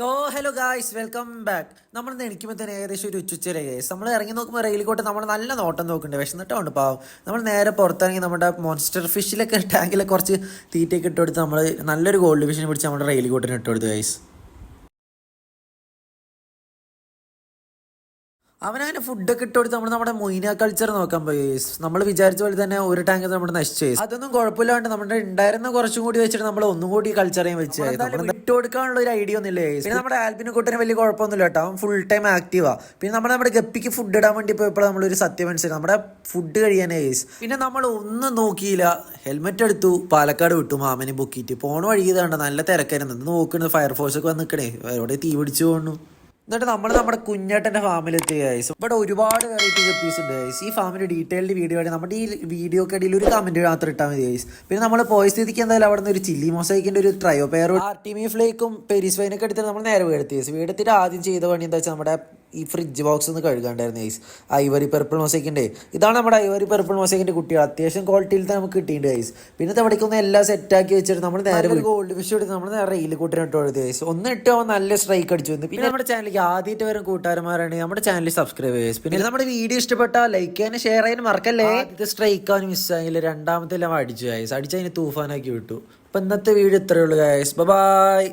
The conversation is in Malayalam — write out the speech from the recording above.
So hello guys, welcome back. നമ്മൾ എണിക്കുമ്പോൾ തന്നെ ഏകദേശം ഒരു ഉച്ചവരെ ഗൈസ്. നമ്മൾ ഇറങ്ങി നോക്കുമ്പോൾ റെയിലിക്കോട്ട് നമ്മൾ നല്ല നോട്ടം നോക്കുന്നുണ്ട്. വിശന്നിട്ടുണ്ട് പാവം. നമ്മൾ നേരെ പുറത്തിറങ്ങി നമ്മുടെ മോൺസ്റ്റർ ഫിഷിലൊക്കെ ടാങ്കിലൊക്കെ കുറച്ച് തീറ്റയൊക്കെ ഇട്ട് കൊടുത്ത് നമ്മൾ നല്ലൊരു ഗോൾഡ് ഫിഷിനെ പിടിച്ച് നമ്മുടെ റെയിലിക്കോട്ടിന് ഇട്ട് കൊടുത്തു ഗൈസ്. അവനങ്ങനെ ഫുഡൊക്കെ ഇട്ട് കൊടുത്ത് നമ്മുടെ മൊയ്ന കൾച്ചർ നോക്കാൻ പോയി. നമ്മൾ വിചാരിച്ച പോലെ തന്നെ ഒരു ടാങ്ക് നമ്മുടെ നശിച്ചു. അതൊന്നും കുഴപ്പമില്ലാണ്ട് നമ്മുടെ ഉണ്ടായിരുന്ന കുറച്ചും കൂടി വെച്ചിട്ട് നമ്മൾ ഒന്നും കൂടി കൾച്ചർ ചെയ്യാൻ വെച്ച് ഇട്ട് കൊടുക്കാനുള്ള ഒരു ഐഡിയ ഒന്നുമില്ലേ. പിന്നെ നമ്മുടെ ആൽബിനെ കൂട്ടിന് വലിയ കുഴപ്പമൊന്നുമില്ല കേട്ടോ. അവൻ ഫുൾ ടൈം ആക്റ്റീവാ. പിന്നെ നമ്മുടെ ഗപ്പിക്ക് ഫുഡ് ഇടാൻ വേണ്ടി പോയപ്പോൾ നമ്മളൊരു സത്യം മനസ്സിലായി, നമ്മുടെ ഫുഡ് കഴിയാനേ. പിന്നെ നമ്മൾ ഒന്നും നോക്കിയില്ല, ഹെൽമെറ്റ് എടുത്തു, പാലക്കാട് വിട്ടു മാമനെ പൊക്കിയിട്ട്. പോണ വഴിയതാണ്ട് നല്ല തിരക്കായിരുന്നു. നോക്കുന്നത് ഫയർഫോഴ്സ് ഒക്കെ വന്ന് നിൽക്കണേ, അവരോട് തീ പിടിച്ചു പോകണു. എന്നിട്ട് നമ്മൾ നമ്മുടെ കുഞ്ഞേട്ടൻ്റെ ഫാമിലെത്തി ഗൈസ്. ഇവിടെ ഒരുപാട് വെറൈറ്റി ഗപ്പീസ് ഉണ്ട് ഗൈസ്. ഈ ഫാമിൻ്റെ ഡീറ്റെയിൽഡ് വീഡിയോ ആയിട്ട് നമ്മുടെ ഈ വീഡിയോക്ക് ഇടയിൽ ഒരു കമൻറ്റ് മാത്രം ഇട്ടാൽ മതി ഗൈസ്. പിന്നെ നമ്മൾ പോയ സ്ഥിതിക്ക് എന്തായാലും അവിടെ നിന്ന് ഒരു ചില്ലി മൊസൈക്കിൻ്റെ ഒരു ട്രയോ പെയർ ആർട്ടിമി ഫ്ലേക്കും പെരിസ് വൈനൊക്കെ എടുത്തിട്ട് നമ്മൾ നേരെ വീടെത്തി ഗൈസ്. വീടെത്തിയിട്ട് ആദ്യം ചെയ്ത പണി എന്താ വെച്ചാൽ നമ്മുടെ ഈ ഫ്രിഡ്ജ് ബോക്സ് ഒന്ന് കഴുകാണ്ടായിരുന്നു ഗൈസ്. ഐവറി പെർപ്പിൾ മൊസൈക്കിൻ്റെ ഇതാണ് നമ്മുടെ ഐവറി പെർപ്പിൾ മൊസൈക്കിൻ്റെ കുട്ടികൾ. അത്യാവശ്യം ക്വാളിറ്റിയിൽ തന്നെ നമുക്ക് കിട്ടിയിട്ടുണ്ട് ഗൈസ്. പിന്നെ ഇവിടേക്കൊന്ന് എല്ലാം സെറ്റാക്കി വെച്ചിട്ട് നമ്മൾ നേരെ ഗോൾഡ് ഫിഷ് എടുത്ത് നമ്മൾ നേരെ റെയിൽ കൂട്ടിന് ഇട്ട് കൊടുത്തു ഗൈസ്. ഒന്ന് ഇട്ടാൽ നല്ല സ്ട്രൈക്ക് അടിച്ചു വന്നു. പിന്നെ നമ്മുടെ ചാനലിലേക്ക് ആദ്യമായിട്ട് വരും കൂട്ടുകാരന്മാരാണെങ്കിൽ നമ്മുടെ ചാനൽ സബ്സ്ക്രൈബ് ചെയ്യുക. പിന്നെ നമ്മുടെ വീഡിയോ ഇഷ്ടപ്പെട്ടാൽ ലൈക്ക് ചെയ്യാനും ഷെയർ ചെയ്യാനും മറക്കല്ലേ. ഇത് സ്ട്രൈക്ക് ആവാനും മിസ്സായെങ്കിൽ രണ്ടാമത്തെ എല്ലാം അടിച്ചു ഗൈസ്. അടിച്ച് അതിന് തൂഫാനാക്കി വിട്ടു. അപ്പം ഇന്നത്തെ വീഡിയോ ഇത്രയേ ഉള്ളൂ ഗൈസ്. ബൈ.